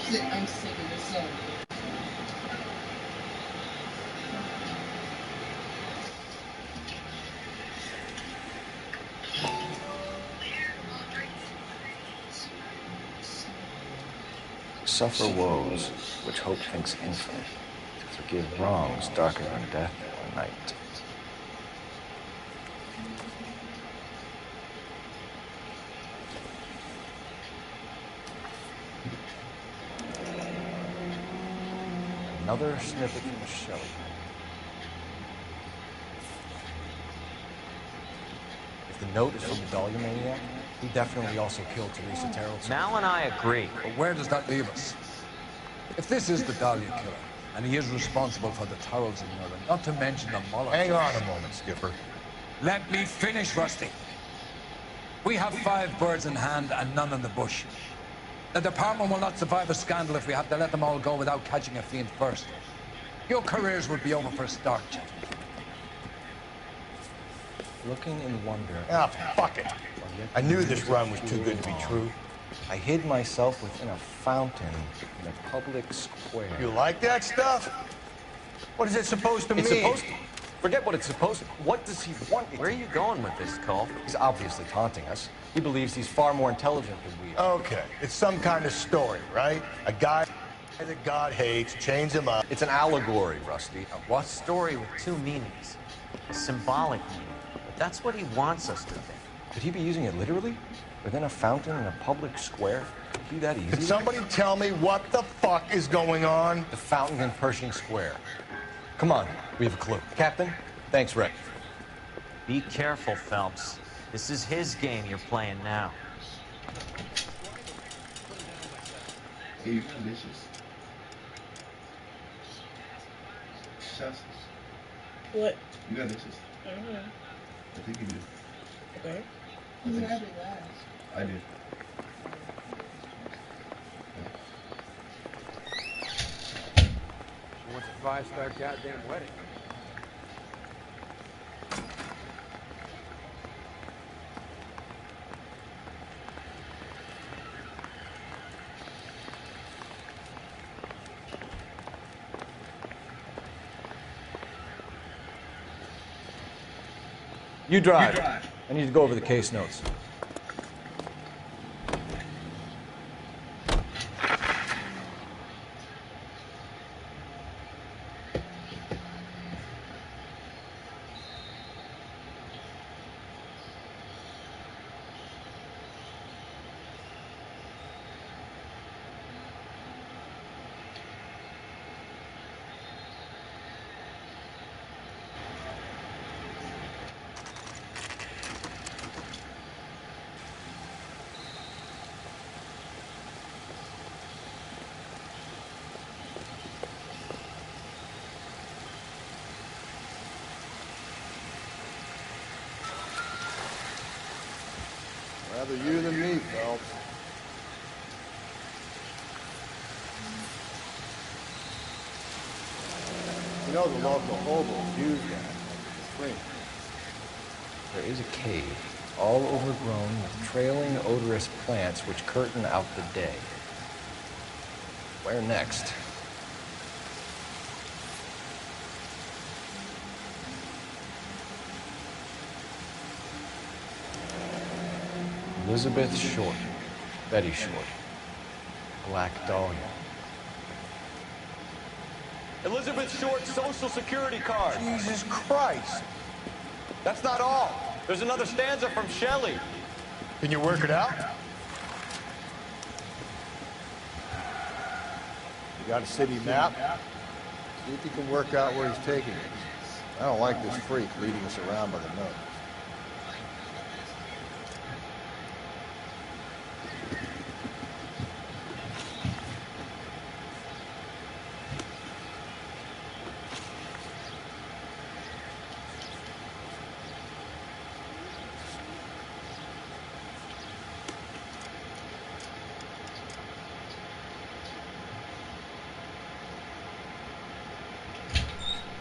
I'm sick of this song. Suffer woes, which hope thinks infinite, to forgive wrongs darker than death or night. Another snippet from Shelley. If the note is from the Dahlia maniac, he definitely also killed Teresa Terrell. Mal and I agree. But where does that leave us? If this is the Dahlia killer, and he is responsible for the Tarrelson murder, not to mention the Moloch... Hang on a moment, Skipper. Let me finish, Rusty. We have 5 birds in hand and none in the bush. The department will not survive a scandal if we have to let them all go without catching a fiend first. Your careers would be over for a start, gentlemen. Looking in wonder... Ah, fuck it. I knew this run was too good to be true. I hid myself within a fountain in a public square. You like that stuff? What is it supposed to mean? It's supposed to... Forget what it's supposed to... What does he want it Where are you going with this, Cole? He's obviously taunting us. He believes he's far more intelligent than we are. Okay, it's some kind of story, right? A guy that God hates, chains him up. It's an allegory, Rusty. A story with 2 meanings. A symbolic meaning. But that's what he wants us to think. Could he be using it literally? Within a fountain in a public square? Could it be that easy? Can somebody tell me what the fuck is going on? The fountain in Pershing Square. Come on, we have a clue. Captain, thanks, Rick. Be careful, Phelps. This is his game you're playing now. Hey, you're delicious. Shots. What? You got dishes. I think you do. Okay. Who had it last? I did. She wants a 5-star goddamn wedding. You drive. I need to go over the case notes. Rather you than me, Phelps. You know the local hobos use that for free. There is a cave, all overgrown with trailing odorous plants which curtain out the day. Where next? Elizabeth Short, Betty Short, Black Dahlia. Elizabeth Short's social security card. Jesus Christ. That's not all. There's another stanza from Shelley. Can you work it out? You got a city map? See if you can work out where he's taking us. I don't like this freak leading us around by the nose.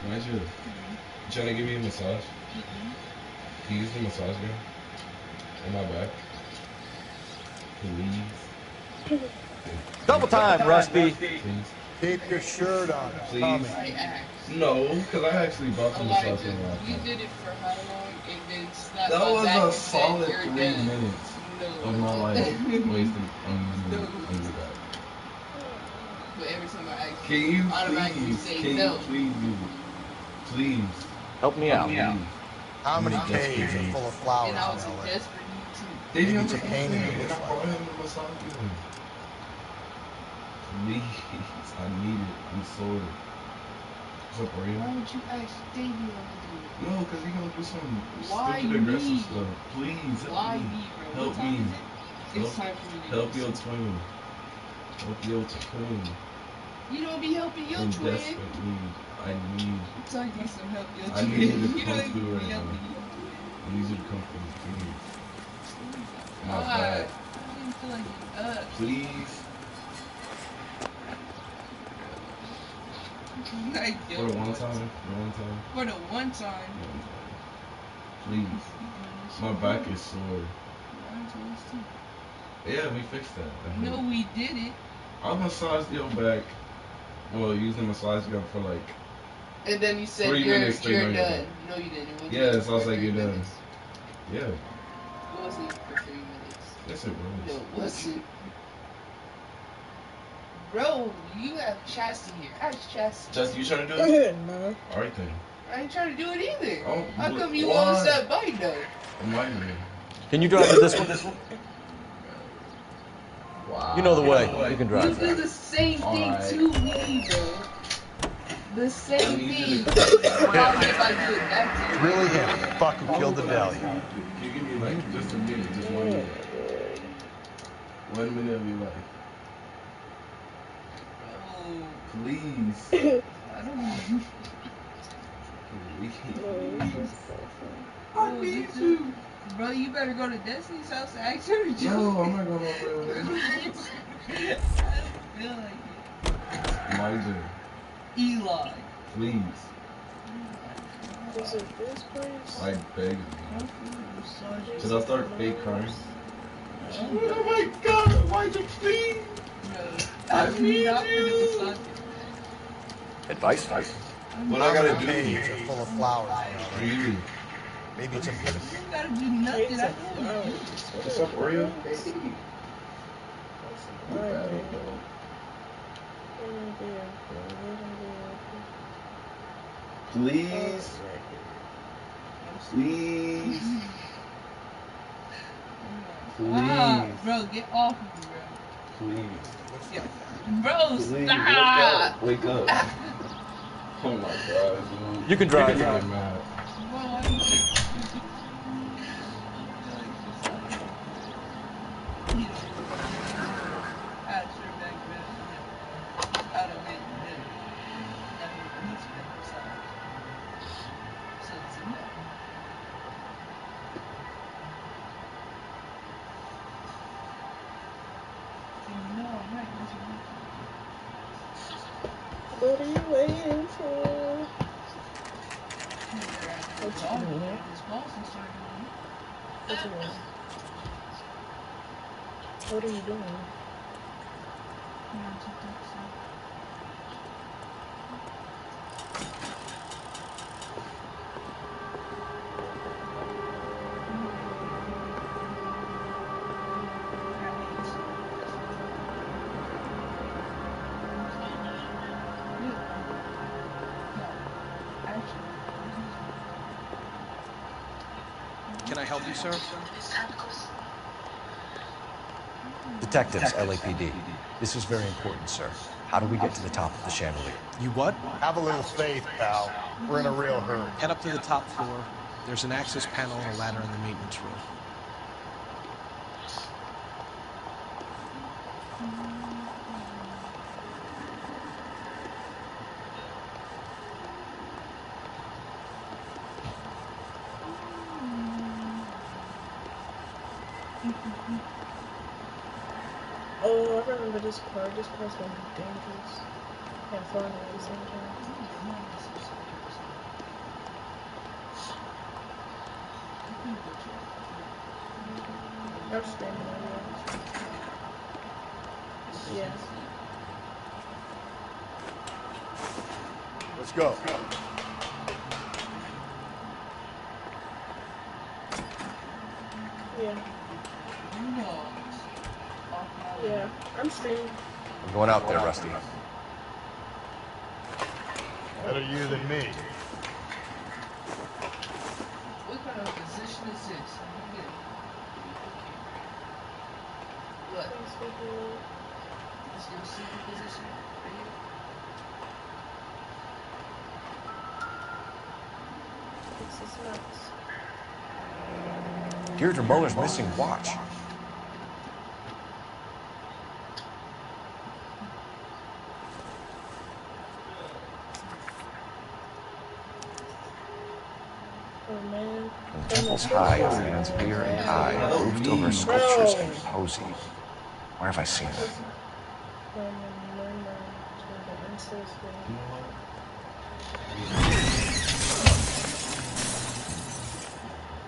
Why's your... You trying to give me a massage? Can you use the massage gun? On my back? Please? Double time, Rusty. Please. Keep your shirt on. Please. Tommy. I asked. No, because I actually bought the massage Elijah, thing last we time. did it for how long? And then snapped That my was back a and said, solid "You're 3 done." minutes No. of my life wasted on No. your back. But every time I ask Can you automatically please, say can no. you please do it? Please. Help me out. How many I'm caves are desperate. full of flowers And I was in in LA? desperate need too. They Maybe never it's a pain in the and bush I like brought that. him the massage gun. Please, I need it. I'm sore. What's up, Ray? Why would you ask Davion to do it? No, because he's going to do some Why stupid aggressive me? stuff. Please, help Why me. me, bro? Help What time me. is it? It's time for me to Help do your something. twin. Help your twin. You don't be helping your In twin. desperate need. I need. So I need some help your I twin. need you to You come don't through even be right helping now. your twin. I need you to come through, please. My God, bad. I didn't feel like getting up. Please. Like, yo, For the one time. For the one time. For the one time. Please. My back is sore. Mine was too. Yeah, we fixed that. No, we did it. I massaged your back. Well, using the massage gun for like. And then you said 3 minutes to you're know you're done. done. No, you didn't. It wasn't Yes, even I was for like, 3 you're done. minutes. Yeah. It wasn't even for 3 minutes. Yes, it was. No, it wasn't. Bro, you have Chastity here. Ask Chastity. Just you trying to do it? No. Alright then. I ain't trying to do it either. Oh, How but come you why? won't stop by though? I'm right here. Can you drive to this one? Wow. You know the way. You can You drive. do the same thing Alright. to me, bro. The same need thing. you to- Why if I do it back to It's you? really him. The fuck who killed the deli. Can you give me like just a minute, just 1 minute? 1 minute of your life. Please. I don't know. Please. I need you. Bro, you better go to Destiny's house and ask her to do No, I'm not going over there. I don't feel like it. Elijah, Eli. please. Is it this place? I beg you. Should I start fake crying? Oh my God, Elijah, please. I need you. Advice? What I gotta do? Caves are full of flowers in LA. Really? Maybe it's a bit of You gotta do nothing. I know. What's up, Oreo? Please. Please. Ah, Please. bro, get off of me, bro. Please. Yeah. Bro, Please. stop. Wake up. Oh my God, dude. You can drive. You're getting mad. Bro, why you... What are you waiting for? What you doing? What are you doing? Can I help you, sir? Detectives, LAPD. This is very important, sir. How do we get to the top of the chandelier? You what? Have a little faith, pal. We're in a real hurry. Head up to the top floor. There's an access panel and a ladder in the maintenance room. Oh, I remember this part. This part's gonna be dangerous and fun at the same time. I'm standing on yours. Yeah. Let's go. Yeah. Yeah. I'm streaming. I'm going out there, Rusty. Better you than me. What kind of position is this? What? Is your sleeping position for you? This is nuts. Deirdre Muller's missing watch. Oh man. From temples high, as the ends clear and eye, roofed over sculptures imposing. Where have I seen them?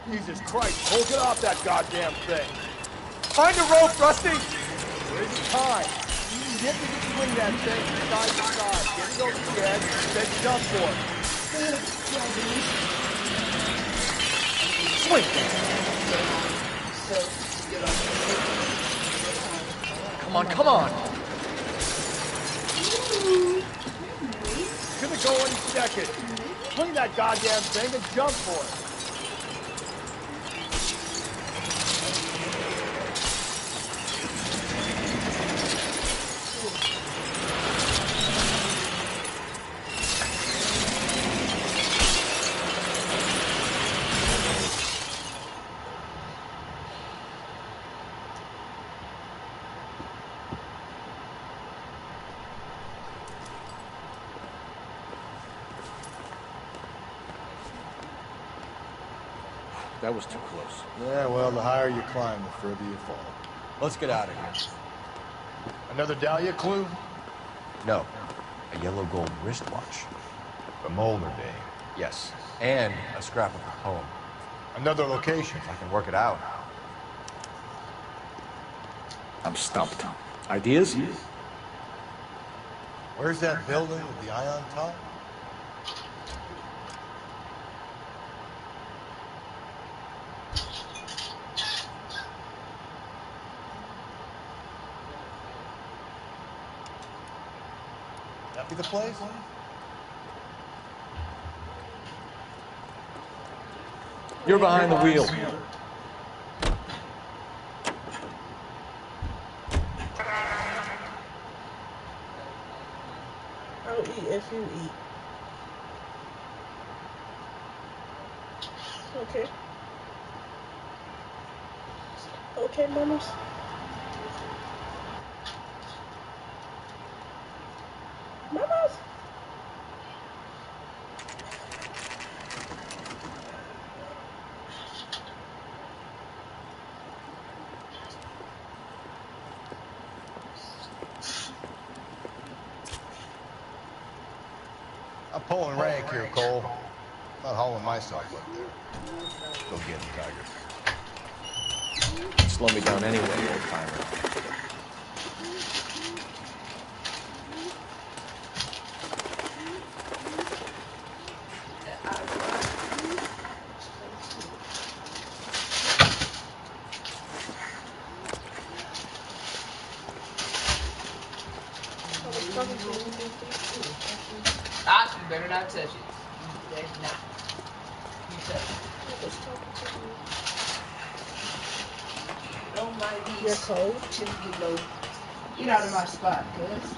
Jesus Christ, Cole, get off that goddamn thing. Find a rope, Rusty. There isn't time. Get me to swing that thing from side to side. Get it over the edge, then jump for it. Swing. Come on, come on. It's gonna go any second. Swing that goddamn thing and jump for it. That was too close. Yeah, well, the higher you climb, the further you fall. Let's get out of here. Another Dahlia clue? No. A yellow gold wristwatch. A Molnar Day. Yes. And a scrap of a poem. Another location. If I can work it out. I'm stumped. Ideas? Where's that building with the eye on top? That be the place? You're behind the wheel. I'll eat if you eat. Okay. Okay, mamas. Mamas. I'm pulling rank here, Cole. Not hauling myself up there. Go get him, Tiger. Slow me down anyway, old timer. Ah, you better not touch it. You better not. You touch it. Don't mind me. You're cold. Get out of my spot, cuz.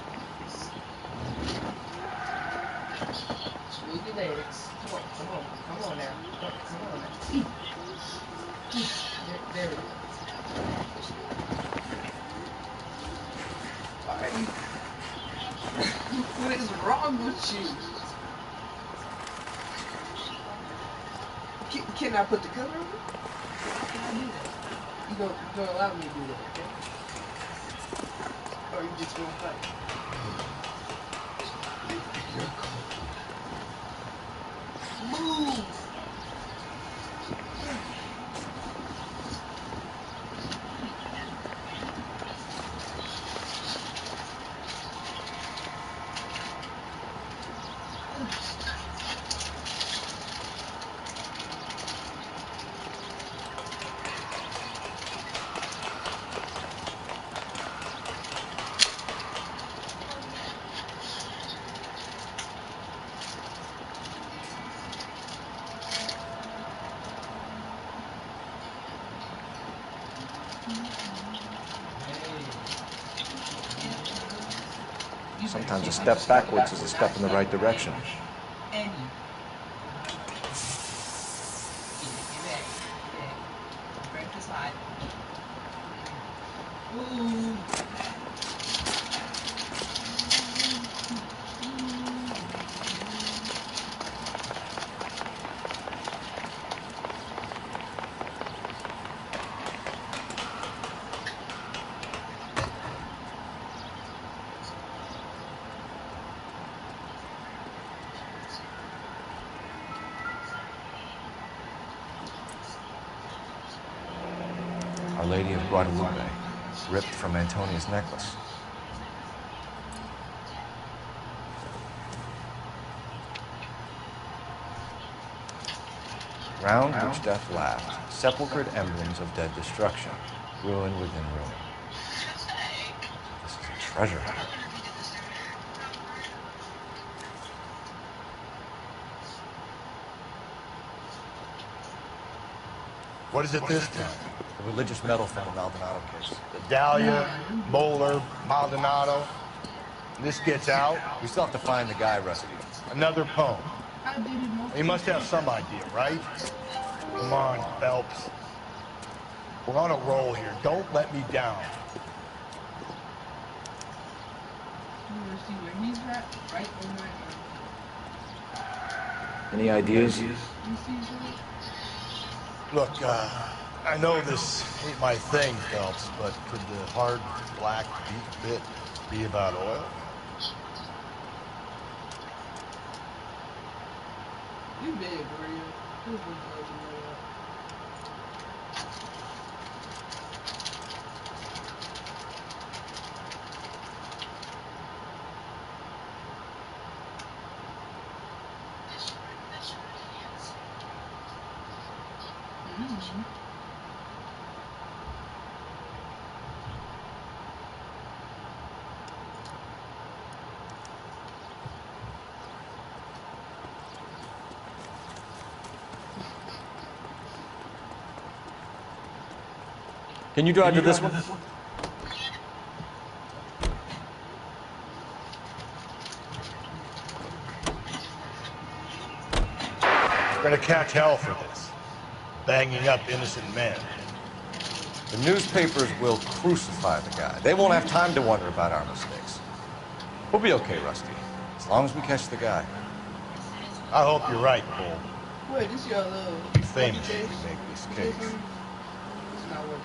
Move your legs. Come on now. Come on now. There we go. Alright. What is wrong with you? Can I put the cover on you? Can I do that? You don't allow me to do that, okay? Or you just gonna fight? Move! Sometimes a step backwards is a step in the right direction. Any. Breakfast hot. Ooh. Our Lady of Guadalupe, ripped from Antonia's necklace. Round which death laughed, sepulchred emblems of dead destruction, ruin within ruin. This is a treasure hunt. What is it this time? The religious medal from the Maldonado case. The Dahlia, Moeller, Maldonado. This gets out. We still have to find the guy, Rusty. Another poem. I didn't know. You must have some idea, right? Come on, Phelps. We're on a roll here. Don't let me down. You wanna see where he's at? Right on my arm. Any ideas? You see that? Look, I know this ain't my thing, Phelps, but could the hard, black, deep bit be about oil? You big, Mario. Who's been told you know that? Can you drive to this one? We're gonna catch hell for this. Banging up innocent men. The newspapers will crucify the guy. They won't have time to wonder about our mistakes. We'll be okay, Rusty, as long as we catch the guy. I hope you're right, Cole. Wait, this your little... Be famous if we make this case. It's not working.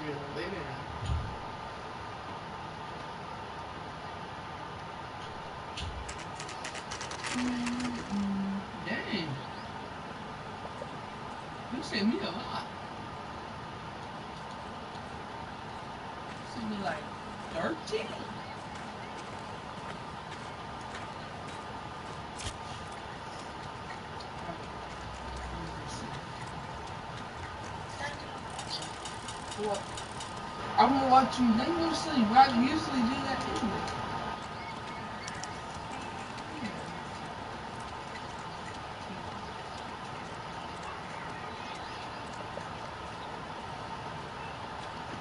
You're gonna leave it now. Dang. You sent me a lot. You sent me like 13? Well, I'm gonna watch you. They usually, I usually do that anyway.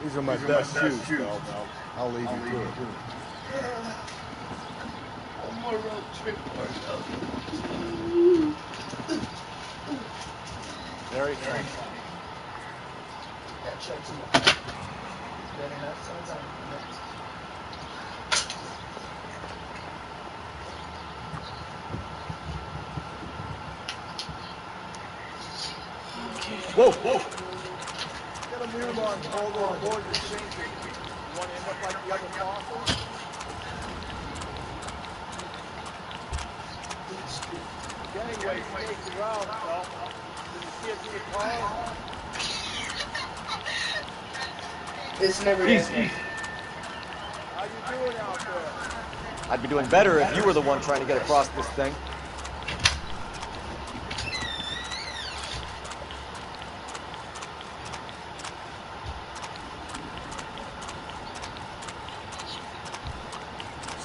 These are my best shoes, Phelps. I'll leave you to it. One more road trip for it, though. Very nice. That checks me. Better not sometime. Whoa, whoa. Get a move on, hold on board the sink. You want to end up like the other fossils? Gangway snakes around, Phelps. Did you see it through the car? It's never Easy. How you doing out there? I'd be doing better if you were the one trying to get across this thing.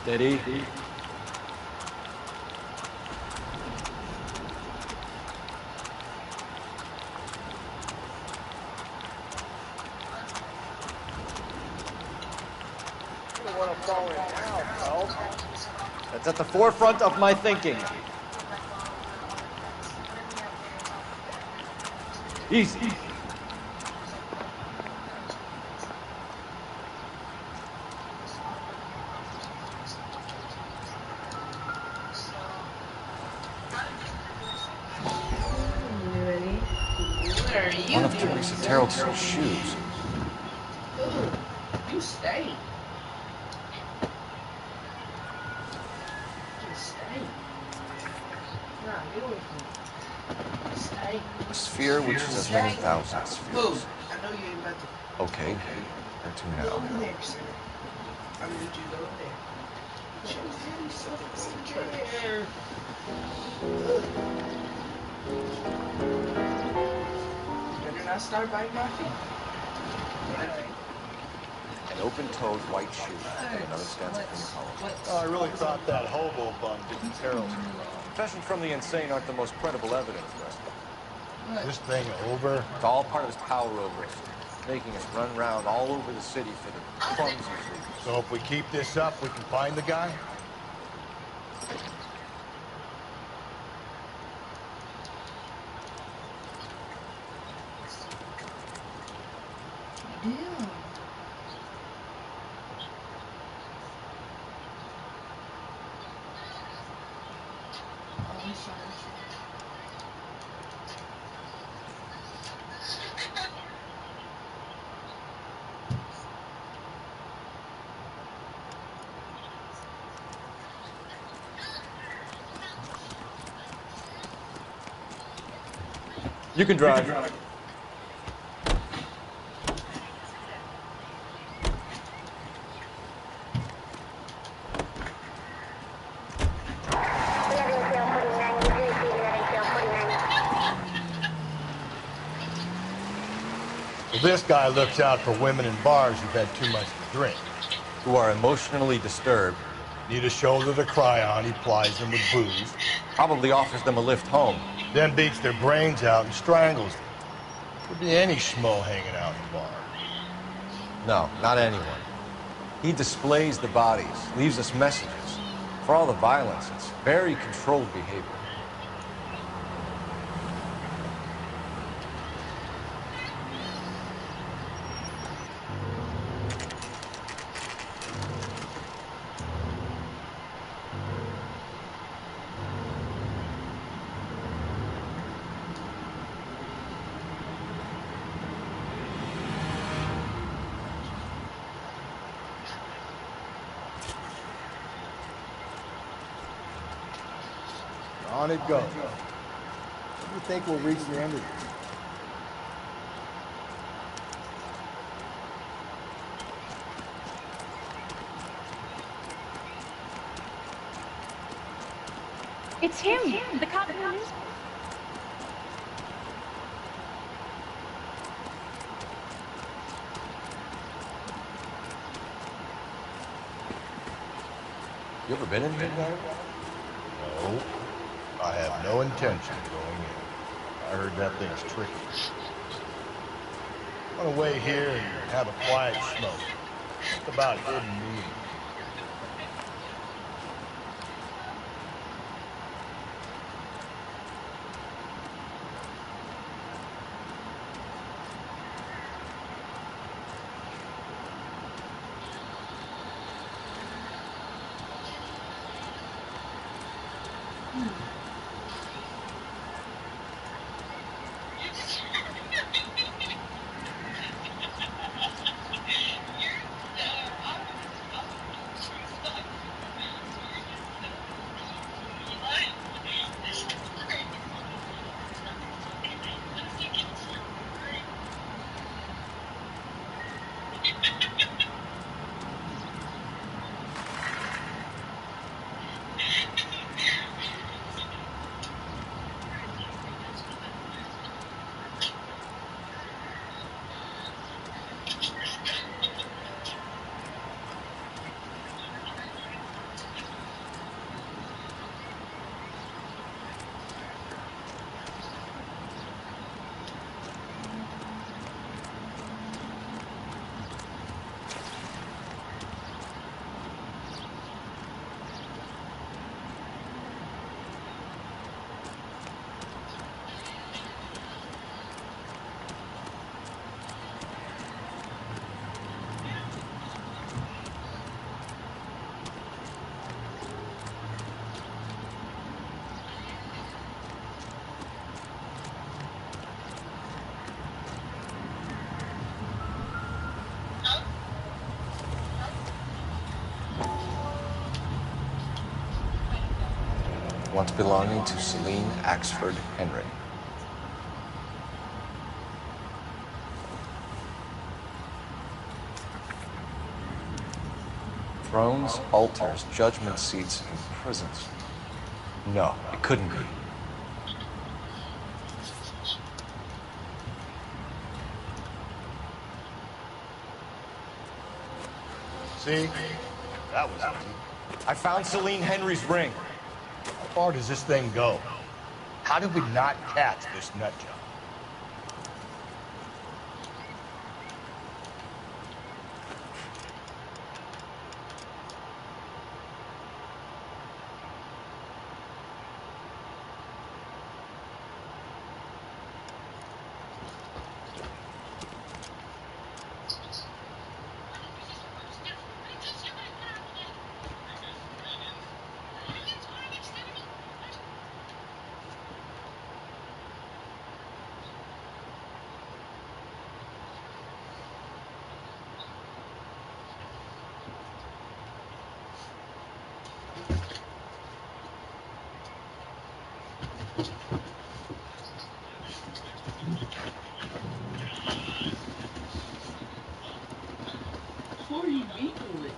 Steady. going now, bro? That's at the forefront of my thinking. Easy. One of Teresa Terrellson's shoes. You stay. Just stay. Nah, get away from me. Stay. A sphere which is as many thousand spheres. Move. I know you ain't about to. Okay, where to Go now? over there, sir. I need you to go over there. Put your heavy stuff over there. Better not start biting my feet. An open-toed white shoe and another stanza from the column. Oh, I really thought that hobo bum did the Terrellson wrong. Confessions from the insane aren't the most credible evidence, Rusty. This thing over? It's all part of his power over us, making us run around all over the city for the crumbs he's leaving. So if we keep this up, we can find the guy? Yeah. Oh, I'm sorry. You can drive. Well, this guy looks out for women in bars who've had too much to drink. Who are emotionally disturbed. Need a shoulder to cry on, he plies them with booze. Probably offers them a lift home. Then beats their brains out and strangles them. Could be any schmo hanging out in the bar. No, not anyone. He displays the bodies, leaves us messages. For all the violence, it's very controlled behavior. On it goes. What do you think we'll reach the end of this? It's him, the cop in the news. You ever been in here? No. I have no intention of going in. I heard that thing's tricky. I want to wait here and have a quiet smoke. Think about hidden meetings. once belonging to Celine Axford Henry. Thrones, altars, judgment seats, and prisons. No, it couldn't be. See? That was easy. I found Celine Henry's ring. How far does this thing go? How did we not catch this nut job? Before you vehicle it.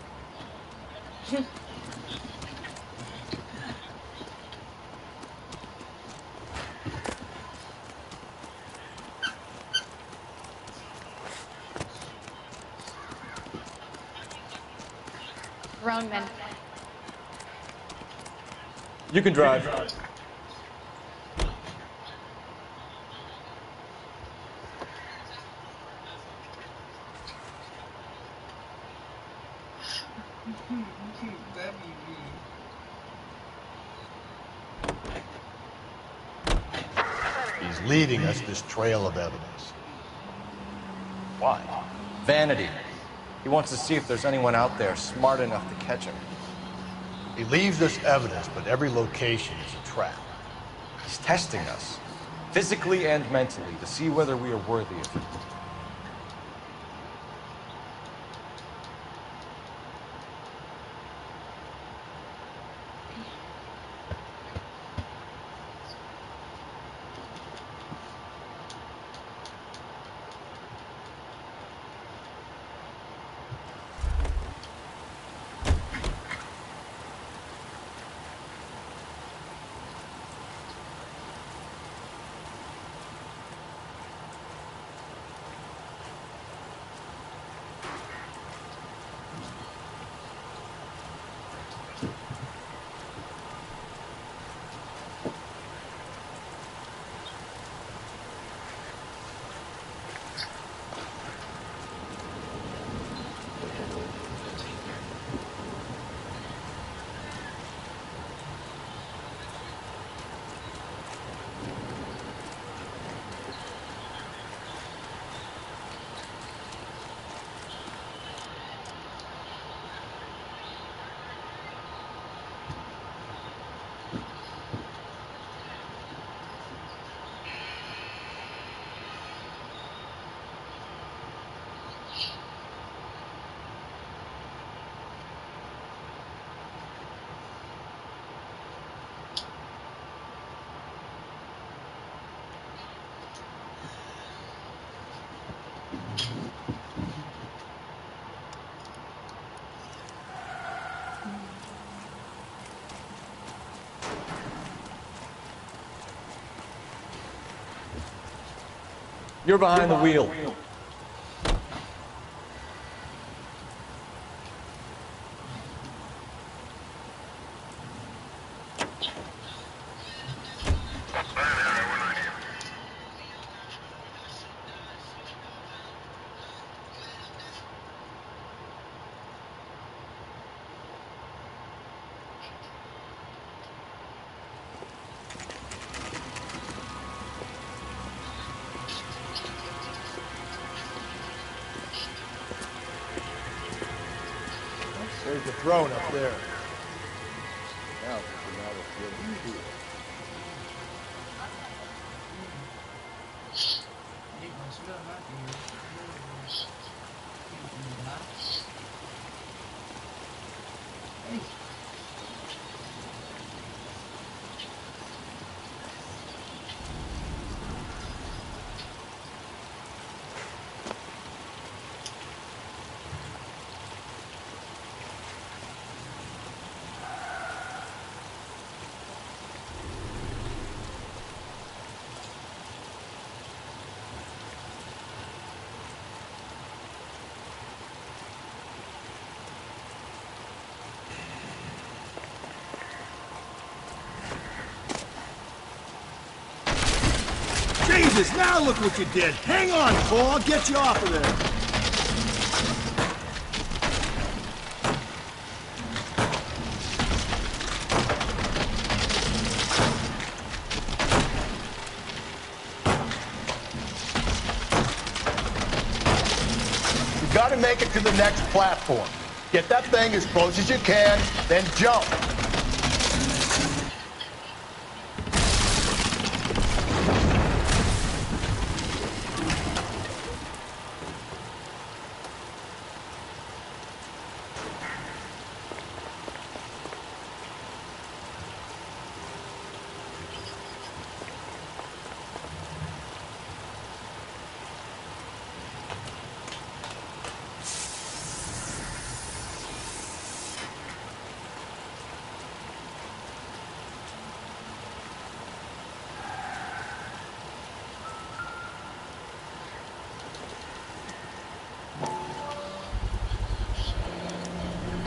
Grown men. You can drive. He's leaving us this trail of evidence. Why? Vanity. He wants to see if there's anyone out there smart enough to catch him. He leaves us evidence, but every location is a trap. He's testing us, physically and mentally, to see whether we are worthy of him. You're behind the wheel. There's the throne up there. Now it's just a matter of getting to it. Jesus, now look what you did. Hang on, Cole, I'll get you off of there. You gotta make it to the next platform. Get that thing as close as you can, then jump.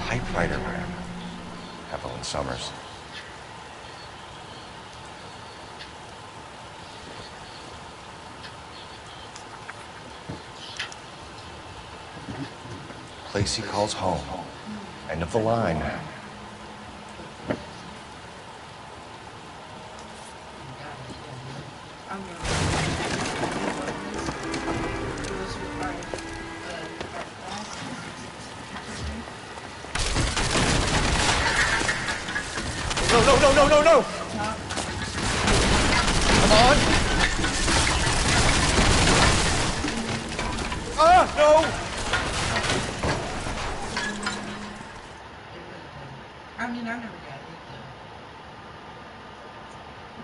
Typewriter gram. Evelyn Summers. Place he calls home. End of the line. No! Come on! Ah, no! I mean, I never got it, though.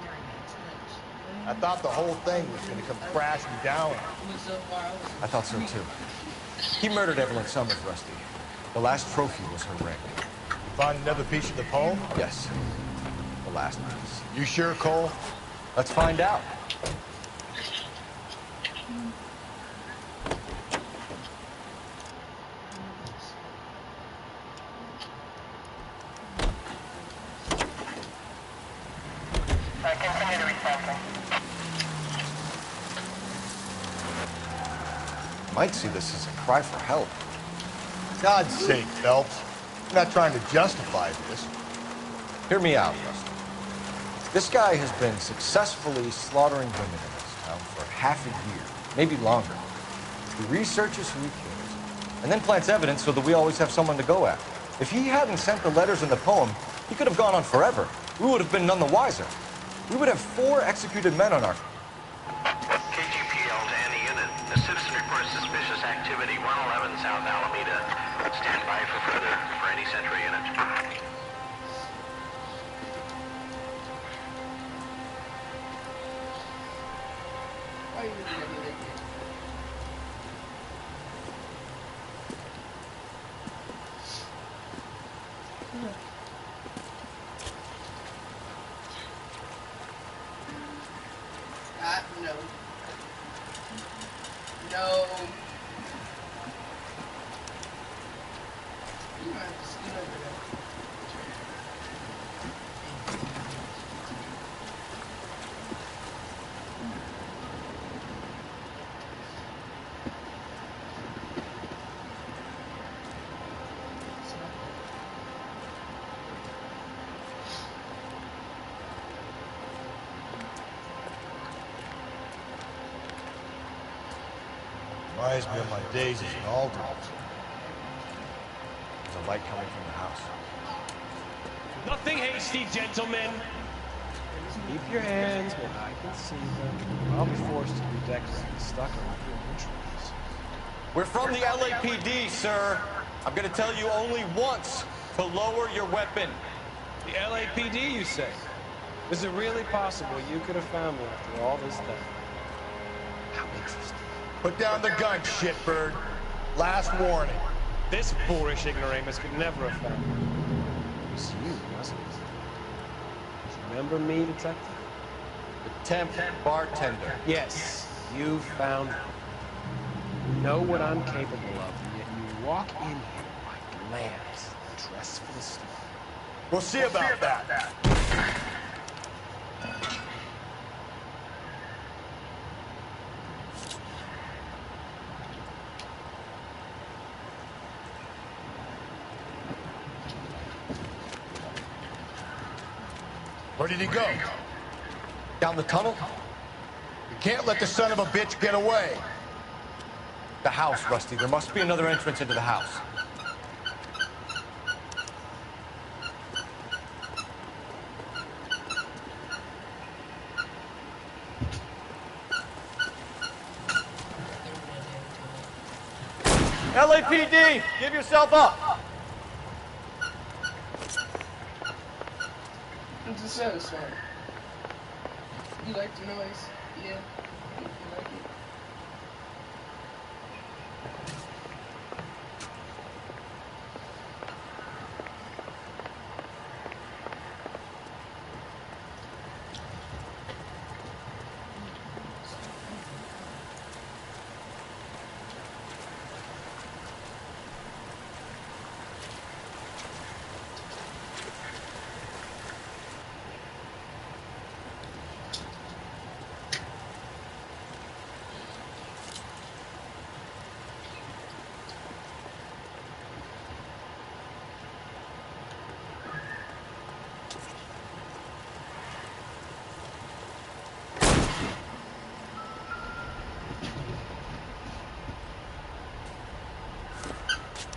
Never got touched. I thought the whole thing was gonna come crashing down. I thought so too. He murdered Evelyn Summers, Rusty. The last trophy was her ring. Find another piece of the poem? Yes. The last piece. You sure, Cole? Let's find out. Might see this as a cry for help. God's sake, Phelps. I'm not trying to justify this. Hear me out, Rusty. This guy has been successfully slaughtering women in this town for half a year, maybe longer. He researches who he kills, and then plants evidence so that we always have someone to go after. If he hadn't sent the letters in the poem, he could have gone on forever. We would have been none the wiser. We would have 4 executed men on our... KGPL to any unit. The citizen reports suspicious activity, 111 South Alameda. Stand by for any Central unit. Why are you looking at me like that? No. No. You might have to scoot over there. Reminds me of my days as an alderman. There's a light coming from the house. Nothing hasty, gentlemen. Keep your hands where I can see them. I'll be forced to be decked and stuck around your trees. We're from the LAPD, sir. I'm gonna tell you only once to lower your weapon. The LAPD, you say? Is it really possible you could have found me after all this time? How interesting. Put down the gun, shitbird. Last warning. This boorish ignoramus could never have found me. It was you, wasn't it? Remember me, detective? The temp bartender. Yes, you found me. You know what I'm capable of, and yet you walk in here like lambs, dressed for the storm. We'll see about that. Where did he go? Down the tunnel? You can't let the son of a bitch get away. The house, Rusty. There must be another entrance into the house. LAPD, give yourself up. It's just satisfying. You like the noise? Yeah. You like it?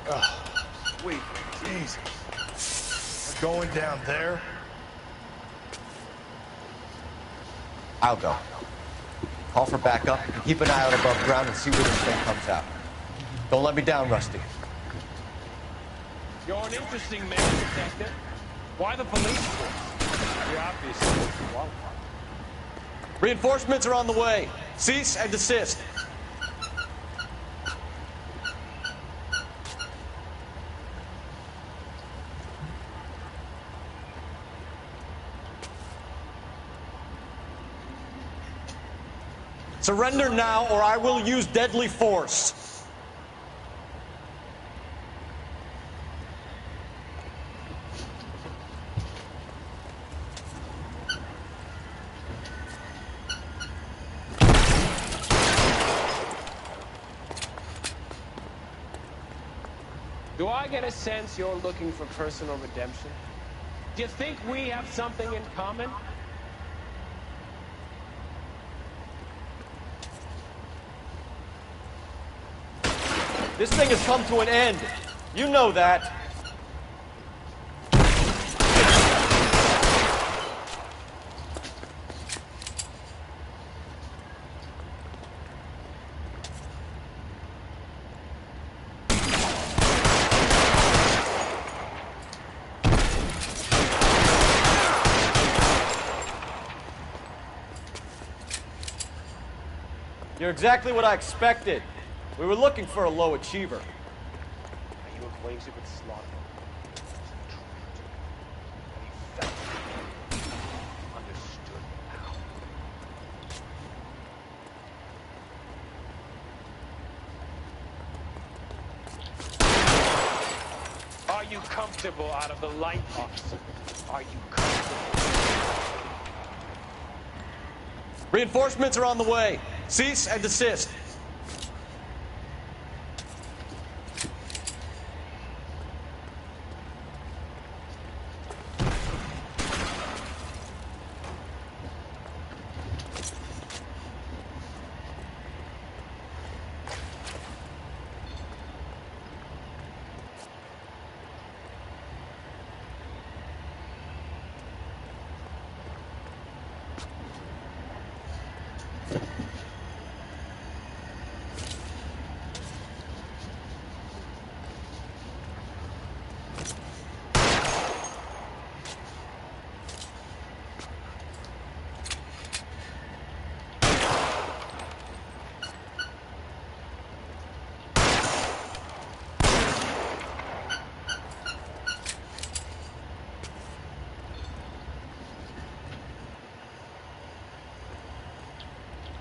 Oh, sweet Jesus. We're going down there? I'll go. Call for backup and keep an eye out above ground and see where this thing comes out. Don't let me down, Rusty. You're an interesting man, Detective. Why the police force? You're obviously qualified. Reinforcements are on the way. Cease and desist. Surrender now, or I will use deadly force. Do I get a sense you're looking for personal redemption? Do you think we have something in common? This thing has come to an end. You know that. You're exactly what I expected. We were looking for a low achiever. Are you acquainted with Slaughter? And he felt it. Understood now. Are you comfortable out of the light, officer? Are you comfortable? Reinforcements are on the way. Cease and desist.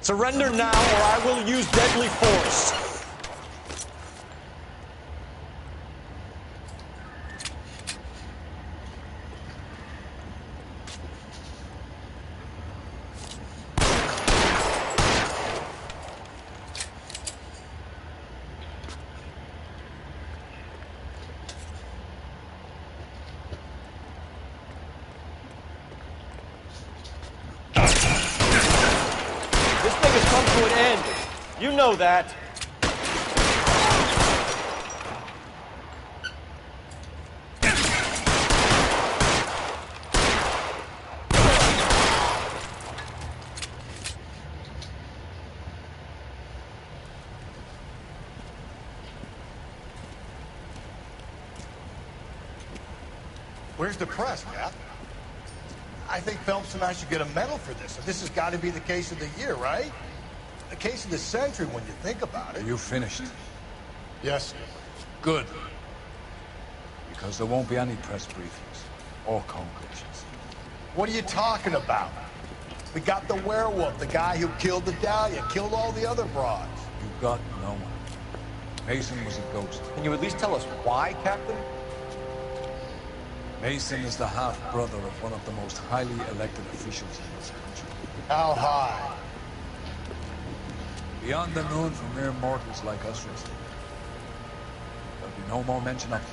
Surrender now, or I will use deadly force. know that. Where's the press, Cap? I think Phelps and I should get a medal for this. This has got to be the case of the year, right? The case of the century when you think about it. Are you finished? Yes, sir. Good. Because there won't be any press briefings or conclusions. What are you talking about? We got the werewolf, the guy who killed the Dahlia, killed all the other broads. You got no one. Mason was a ghost. Can you at least tell us why, Captain? Mason is the half-brother of one of the most highly elected officials in this country. How high? Beyond the moon for mere mortals like us, Rusty. There'll be no more mention of it.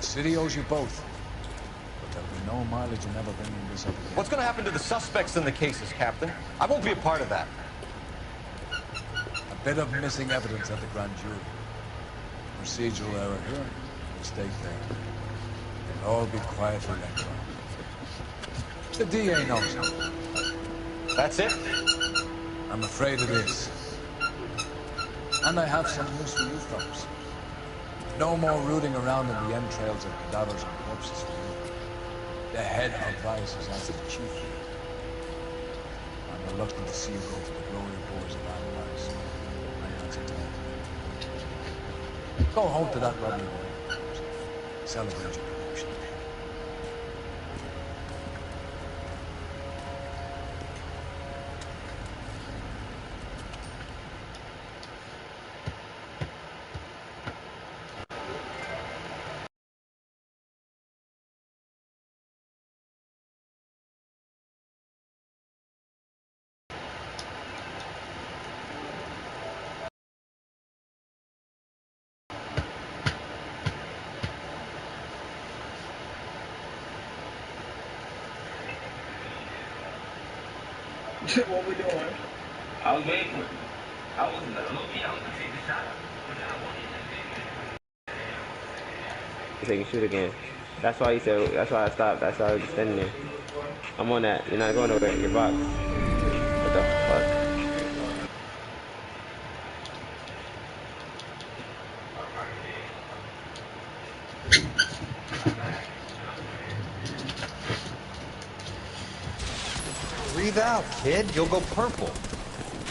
The city owes you both. But there'll be no mileage in ever bringing this up again. What's going to happen to the suspects in the cases, Captain? I won't be a part of that. A bit of missing evidence at the grand jury. Procedural error here, mistake there. It'll all be quietly let go. The DA knows how. That's it? I'm afraid it is. And I have some news for you folks. No more rooting around in the entrails of cadavers and corpses for you. The head of Vice is as the chief here. I'm reluctant to see you go to the glory boards of our lives. My hands are tied. Go home to that lovely boy. Celebrate your promotion. What we doing? I was waiting. I was gonna take the shot. He said you shoot again. That's why he said. That's why I stopped. That's why I was just standing there. I'm on that. You're not going nowhere. Your box. What the fuck? Breathe out, kid. You'll go purple.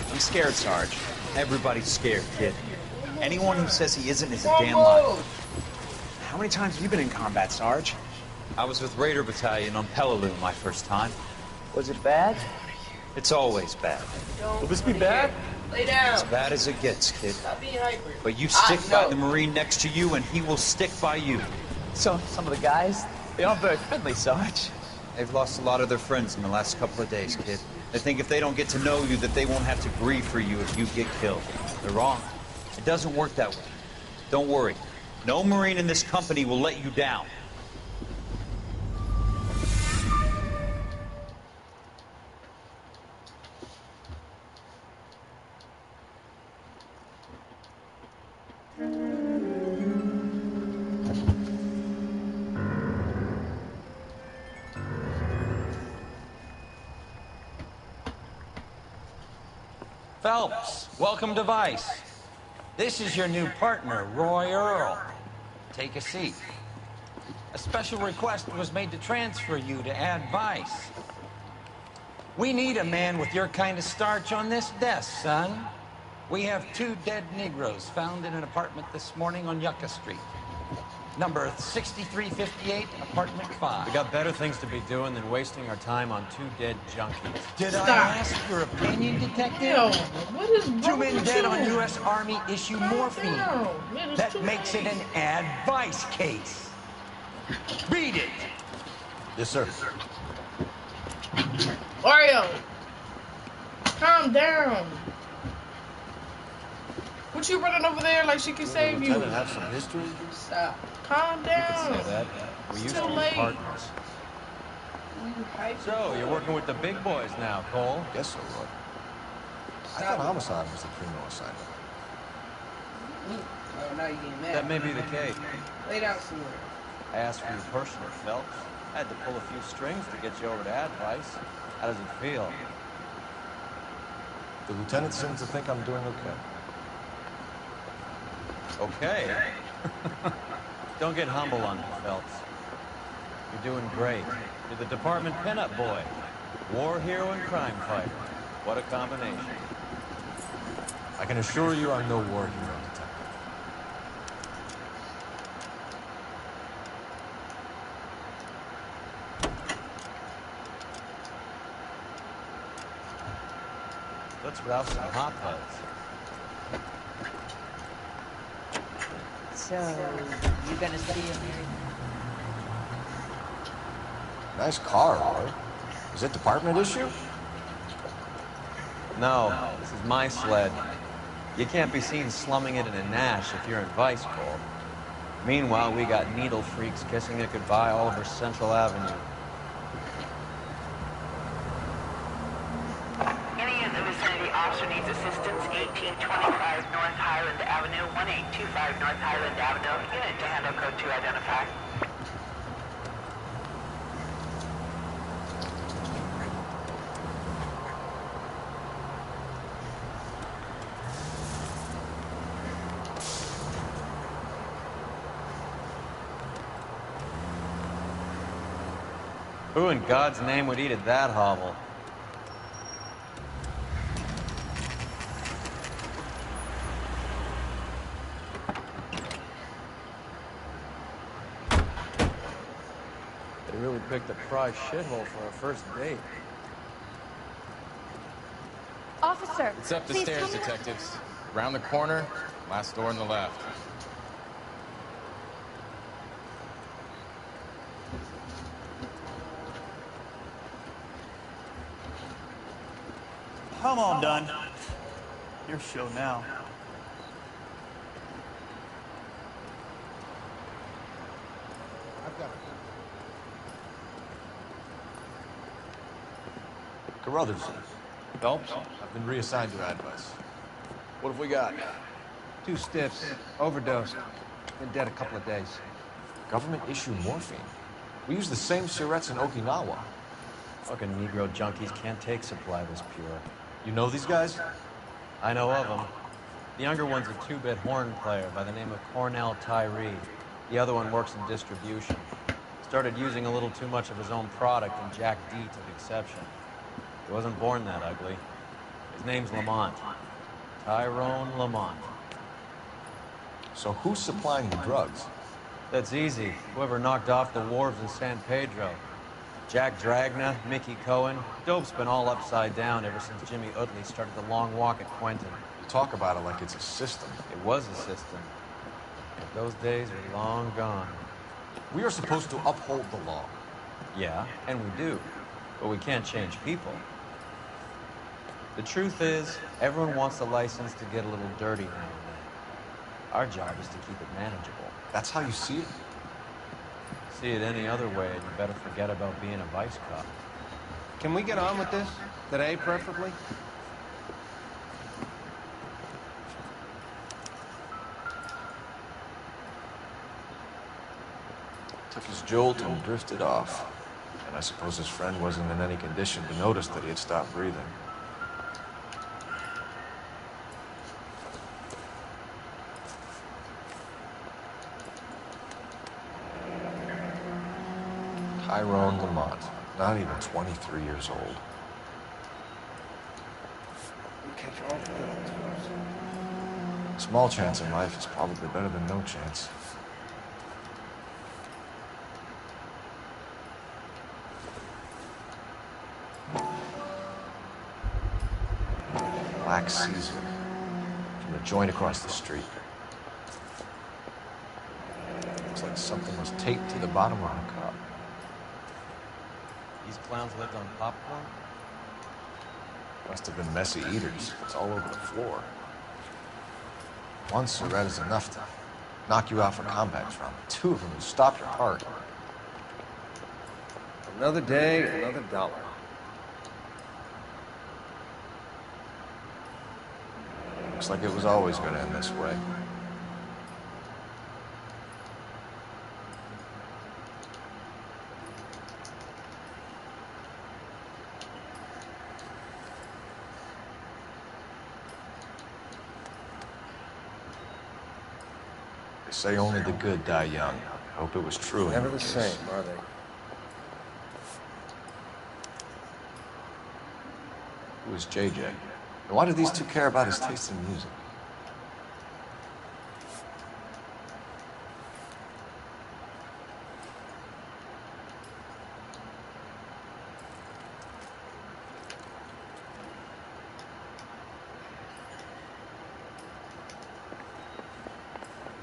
I'm scared, Sarge. Everybody's scared, kid. Anyone who says he isn't is a damn liar. How many times have you been in combat, Sarge? I was with Raider Battalion on Peleliu my first time. Was it bad? It's always bad. Will this be bad? Lay down. As bad as it gets, kid. Stop being hyper. But you stick by the Marine next to you, and he will stick by you. So, some of the guys, they aren't very friendly, Sarge. They've lost a lot of their friends in the last couple of days, kid. They think if they don't get to know you, that they won't have to grieve for you if you get killed. They're wrong. It doesn't work that way. Don't worry. No Marine in this company will let you down. Phelps, welcome to Vice. This is your new partner, Roy Earl. Take a seat. A special request was made to transfer you to Ad Vice. We need a man with your kind of starch on this desk, son. We have 2 dead Negroes found in an apartment this morning on Yucca Street. Number 6358, apartment 5. We got better things to be doing than wasting our time on 2 dead junkies. Did I ask your opinion, detective? Yo, what is wrong 2 men with dead you? on U.S. Army issue morphine. Man, That makes it an advice case. Read it. Yes, sir. Oreo, calm down. What you running over there like she can save you? Lieutenant have some history? Stop. Calm down. Say that. We It's used too to be late. partners. So, you're working with the big boys now, Cole? Guess so, Roy. I thought homicide was the criminal assignment. Oh, now you're getting mad. That may be the case. Lay down somewhere. I asked for you personally, Phelps. I had to pull a few strings to get you over to Advice. How does it feel? The lieutenant seems to think I'm doing okay. Okay? Don't get humble on me, Phelps. You're doing great. You're the department pinup boy. War hero and crime fighter. What a combination. I can assure you I'm no war hero, detective. Let's rouse some hopheads. So, you gonna see him here? Nice car, Roy. Is it department issue? No, this is my sled. You can't be seen slumming it in a Nash if you're in Vice Corps. Meanwhile, we got needle freaks kissing it goodbye all over Central Avenue. Any in the vicinity officer needs assistance, 1825 North Highland Avenue, 1825 North Highland Avenue. Unit to handle code 2 identify. Who in God's name would eat at that hovel? They really picked a prize shithole for our first date. Officer, It's up the please stairs, tell me- detectives. Around the corner, last door on the left. I'm all done. Your show now. I've got it. Carruthers. Phelps? I've been reassigned to Advice. What have we got? 2 stiffs, overdosed. Been dead a couple of days. Government issue morphine. We use the same syrettes in Okinawa. Fucking Negro junkies can't take supply this pure. You know these guys? I know of them. The younger one's a 2-bit horn player by the name of Cornell Tyree. The other one works in distribution. Started using a little too much of his own product, and Jack D took exception. He wasn't born that ugly. His name's Lamont. Tyrone Lamont. So who's supplying the drugs? That's easy. Whoever knocked off the wharves in San Pedro. Jack Dragna, Mickey Cohen. Dope's been all upside down ever since Jimmy Utley started the long walk at Quentin. You talk about it like it's a system. It was a system. But those days are long gone. We are supposed to uphold the law. Yeah, and we do. But we can't change people. The truth is, everyone wants a license to get a little dirty now and then. Our job is to keep it manageable. That's how you see it? See it any other way, and you better forget about being a vice cop. Can we get on with this? Today, preferably? Took his jolt and drifted off. And I suppose his friend wasn't in any condition to notice that he had stopped breathing. Tyrone Lamont, not even 23 years old. Small chance in life is probably better than no chance. Black Caesar, from the joint across the street. Looks like something was taped to the bottom of the cup. These clowns lived on popcorn? Must have been messy eaters. It's all over the floor. One cigarette is enough to knock you out for combat trauma. 2 of them will stop your heart. Another day, another dollar. Looks like it was always going to end this way. They say only the good die young. I hope it was true. Never the same, are they? Who is JJ? And why do these two care about his taste in music?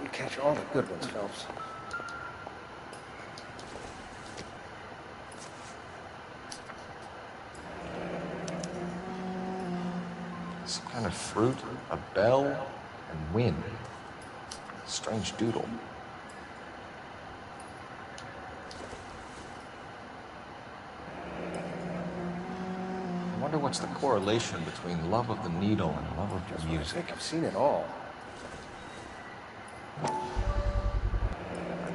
You catch all the good ones, Phelps. Some kind of fruit, a bell, and wind. Strange doodle. I wonder what's the correlation between love of the needle and love of your music. I think I've seen it all.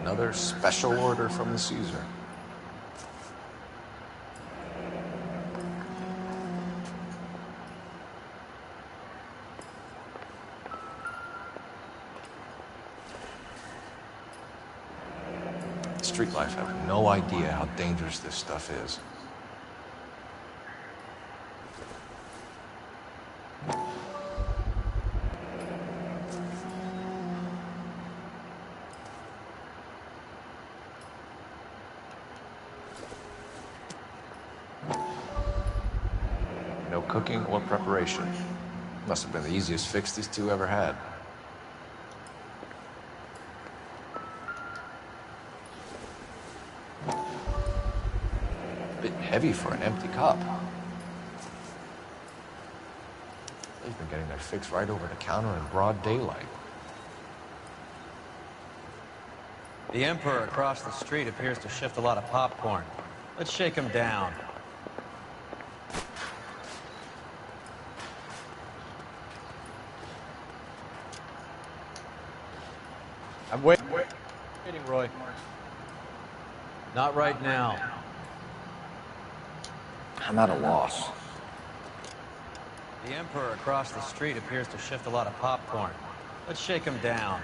Another special order from the Caesar. Street life have no idea how dangerous this stuff is. No cooking or preparation. Must have been the easiest fix these two ever had. Bit heavy for an empty cup. They've been getting their fix right over the counter in broad daylight. The Emperor across the street appears to shift a lot of popcorn. Let's shake him down. I'm waiting, Roy. Not right now. I'm at a loss. The Emperor across the street appears to shift a lot of popcorn. Let's shake him down.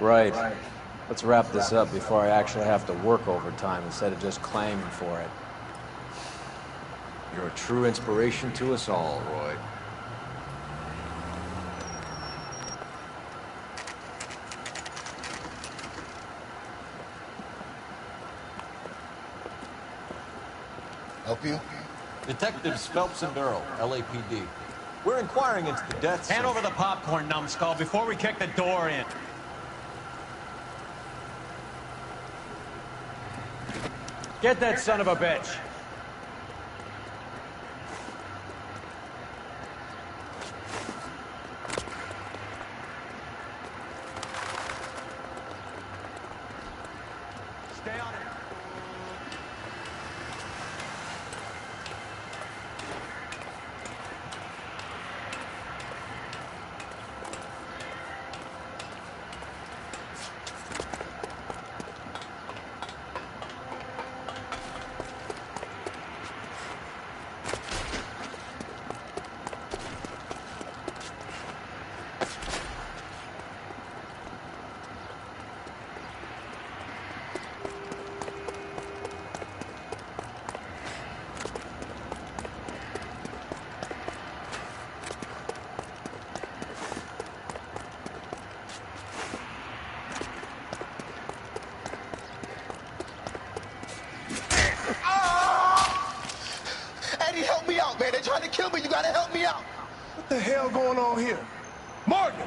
Right. Let's wrap this up before I actually have to work overtime instead of just claiming for it. You're a true inspiration to us all, Roy. Help you? Detectives Phelps and Earl, LAPD. We're inquiring into the deaths. Hand over the popcorn, numbskull, before we kick the door in. Get that son of a bitch! Stay on it. Man, they're trying to kill me. You gotta help me out. What the hell going on here? Morgan!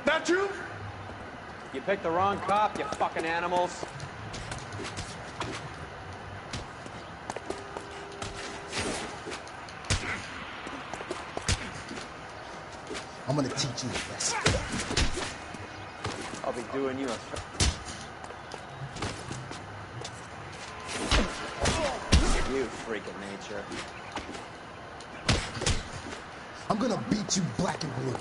That's that you? You picked the wrong cop, you fucking animals. I'm gonna teach you a lesson. I'll be doing you a... You freak of nature. I'm gonna beat you black and blue.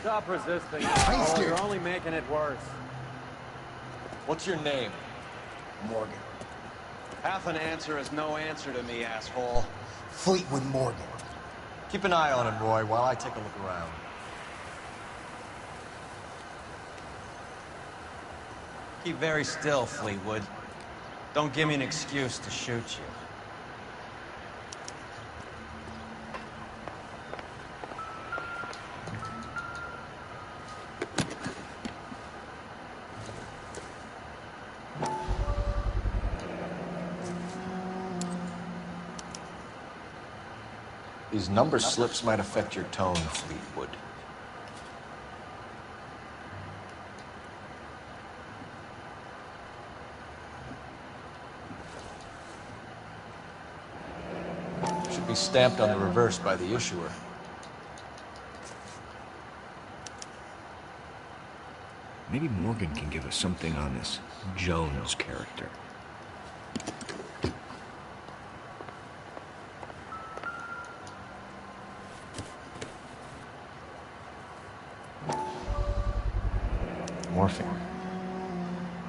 Stop resisting. I ain't scared. You're only making it worse. What's your name? Morgan. Half an answer is no answer to me, asshole. Fleetwood Morgan. Keep an eye on him, Roy, while I take a look around. Keep very still, Fleetwood. Don't give me an excuse to shoot you. These number slips might affect your tone, Fleetwood. Should be stamped on the reverse by the issuer. Maybe Morgan can give us something on this Jones character. Morphine.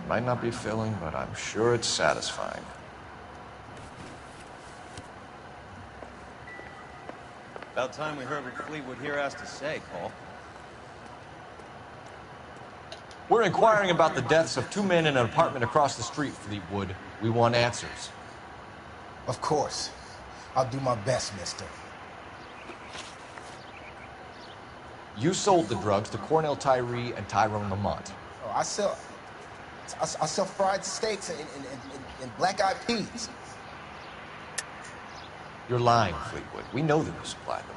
Might not be filling, but I'm sure it's satisfying. About time we heard what Fleetwood here has to say, Cole. We're inquiring about the deaths of two men in an apartment across the street, Fleetwood. We want answers. Of course. I'll do my best, mister. You sold the drugs to Cornell Tyree and Tyrone Lamont. Oh, I sell fried steaks and black-eyed peas. You're lying, Fleetwood. We know that you supplied them.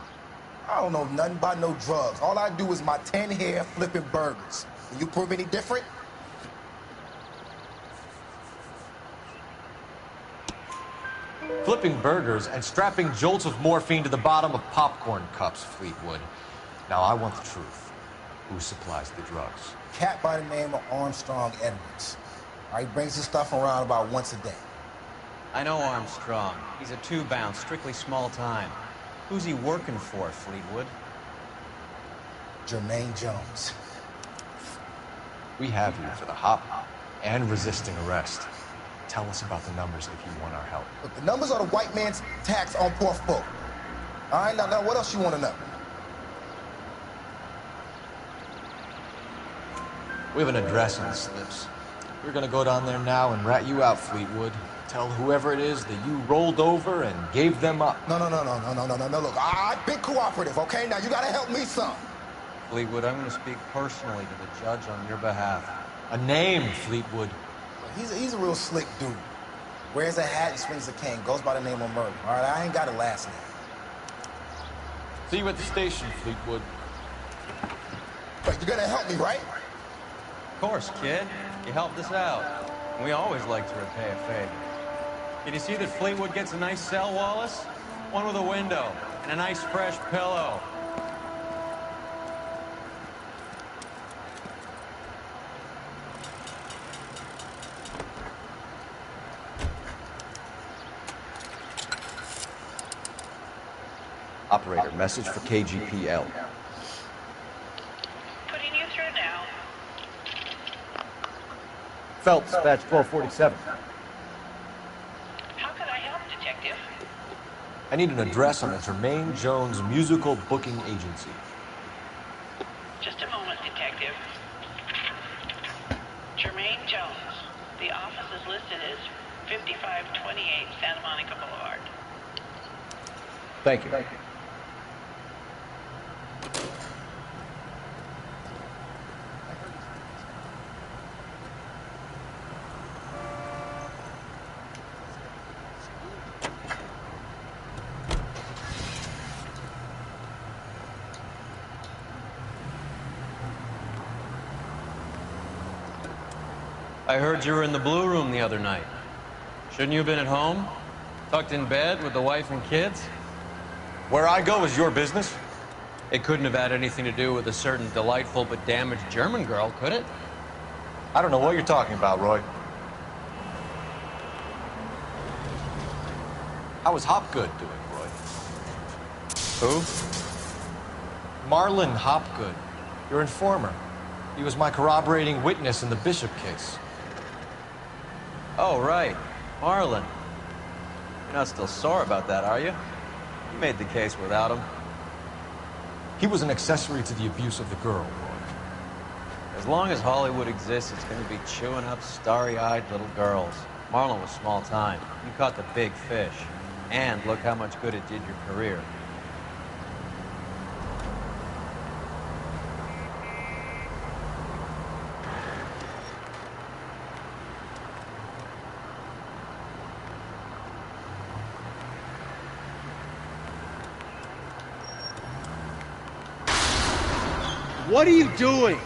I don't know nothing about no drugs. All I do is my 10 hair flipping burgers. Can you prove any different? Flipping burgers and strapping jolts of morphine to the bottom of popcorn cups, Fleetwood. Now, I want the truth. Who supplies the drugs? Cat by the name of Armstrong Edwards. He brings his stuff around about once a day. I know Armstrong. He's a two-bound, strictly small time. Who's he working for, Fleetwood? Jermaine Jones. We have you for the hop and resisting arrest. Tell us about the numbers if you want our help. Look, the numbers are the white man's tax on poor folk. All right, now what else you want to know? We have an address on the slips. We're gonna go down there now and rat you out, Fleetwood. Tell whoever it is that you rolled over and gave them up. No. Look, I've been cooperative, okay? Now you gotta help me some. Fleetwood, I'm gonna speak personally to the judge on your behalf. A name, Fleetwood. He's a real slick dude. Wears a hat and swings a cane. Goes by the name of Murray. All right, I ain't got a last name. See you at the station, Fleetwood. But you're gonna help me, right? Of course, kid. You helped us out. We always like to repay a favor. Did you see that Fleetwood gets a nice cell, Wallace? One with a window and a nice fresh pillow. Operator, message for KGPL. Putting you through now. Phelps, batch 1247. How can I help, Detective? I need an address on the Jermaine Jones Musical Booking Agency. Just a moment, Detective. Jermaine Jones. The office is listed as 5528 Santa Monica Boulevard. Thank you. I heard you were in the Blue Room the other night. Shouldn't you have been at home? Tucked in bed with the wife and kids? Where I go is your business? It couldn't have had anything to do with a certain delightful but damaged German girl, could it? I don't know what you're talking about, Roy. How was Hopgood doing, Roy? Who? Marlon Hopgood, your informer. He was my corroborating witness in the Bishop case. Oh, right. Marlon. You're not still sore about that, are you? You made the case without him. He was an accessory to the abuse of the girl, Roy. As long as Hollywood exists, it's going to be chewing up starry-eyed little girls. Marlon was small time. You caught the big fish. And look how much good it did your career. What are you doing?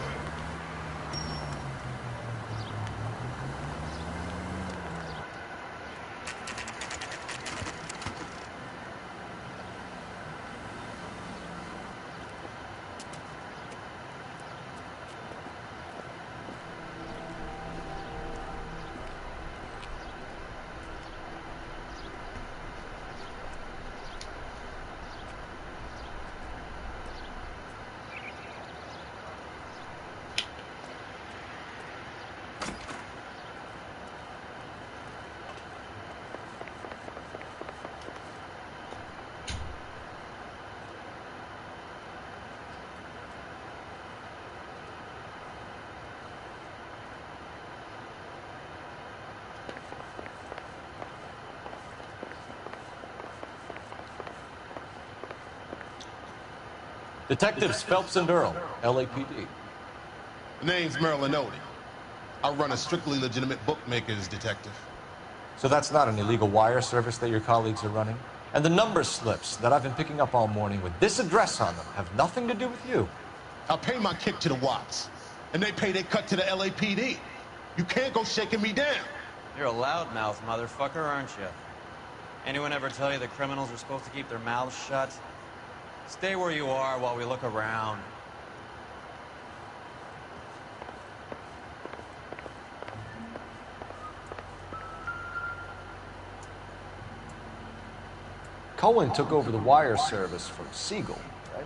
Detectives Phelps and Earl, LAPD. The name's Merlin Odie. I run a strictly legitimate bookmaker's detective. So that's not an illegal wire service that your colleagues are running? And the number slips that I've been picking up all morning with this address on them have nothing to do with you? I pay my kick to the Watts, and they pay their cut to the LAPD. You can't go shaking me down. You're a loudmouth motherfucker, aren't you? Anyone ever tell you that criminals are supposed to keep their mouths shut? Stay where you are while we look around. Cohen took over the wire service from Siegel, right?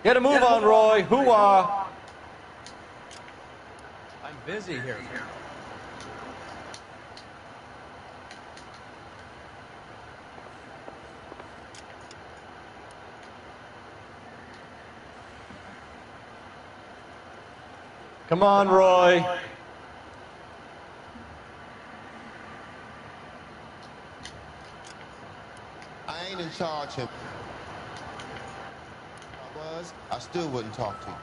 Get a move on, Roy. Hoo-ah. I'm busy here. Come on, Roy. I ain't in charge of... I still wouldn't talk to you.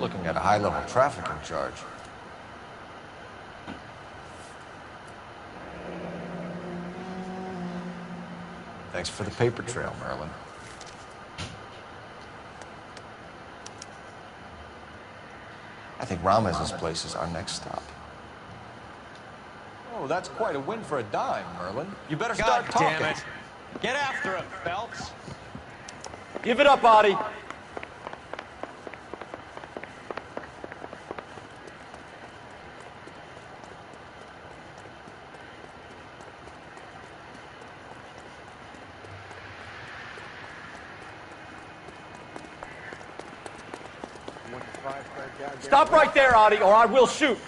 looking at a high-level trafficking charge. Thanks for the paper trail, Merlin. I think Ramez's place is our next stop. Oh, that's quite a win for a dime, Merlin. You better God start talking. damn it. Get after him, Phelps. Give it up, Adi. Stop right there, Adi, or I will shoot.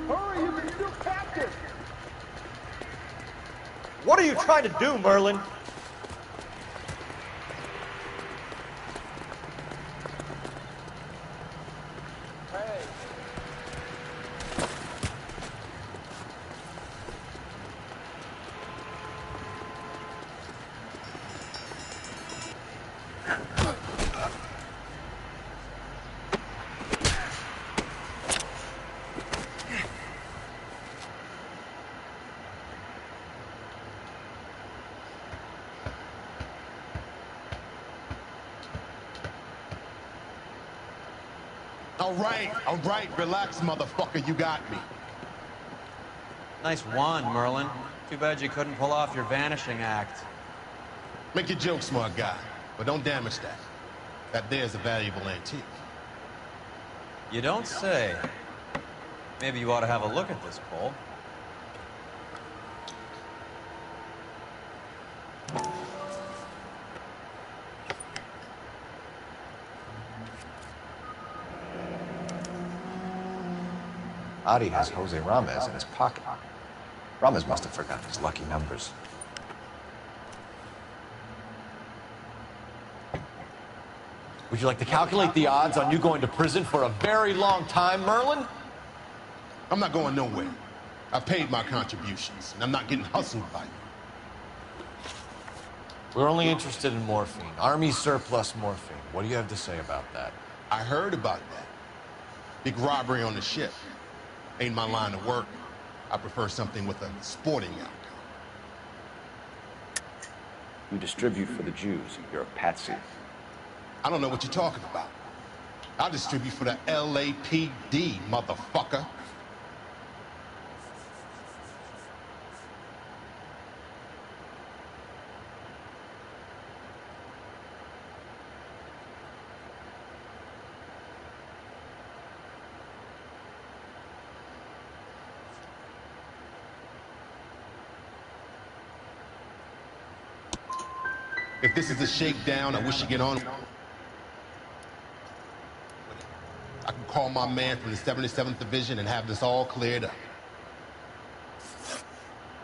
Hurry, you're the new captain! What are you trying to do, Merlin? All right, relax, motherfucker, you got me. Nice one, Merlin. Too bad you couldn't pull off your vanishing act. Make your joke, smart guy, but don't damage that. That there's a valuable antique. You don't say. Maybe you ought to have a look at this, Cole. Adi has Jose Ramez in his pocket. Ramez must have forgotten his lucky numbers. Would you like to calculate the odds on you going to prison for a very long time, Merlin? I'm not going nowhere. I've paid my contributions, and I'm not getting hustled by you. We're only interested in morphine. Army surplus morphine. What do you have to say about that? I heard about that. Big robbery on the ship. Ain't my line of work. I prefer something with a sporting outcome. You distribute for the Jews. You're a patsy. I don't know what you're talking about. I'll distribute for the LAPD, motherfucker. If this is a shakedown, I wish you get on. I can call my man from the 77th Division and have this all cleared up.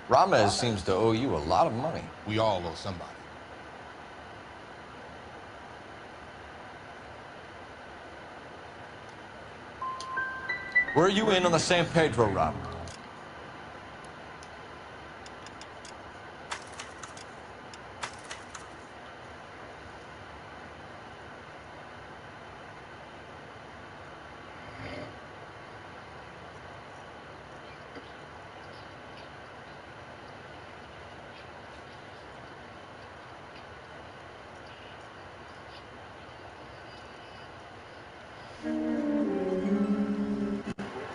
Ramez seems to owe you a lot of money. We all owe somebody. Were you in on the San Pedro robbery?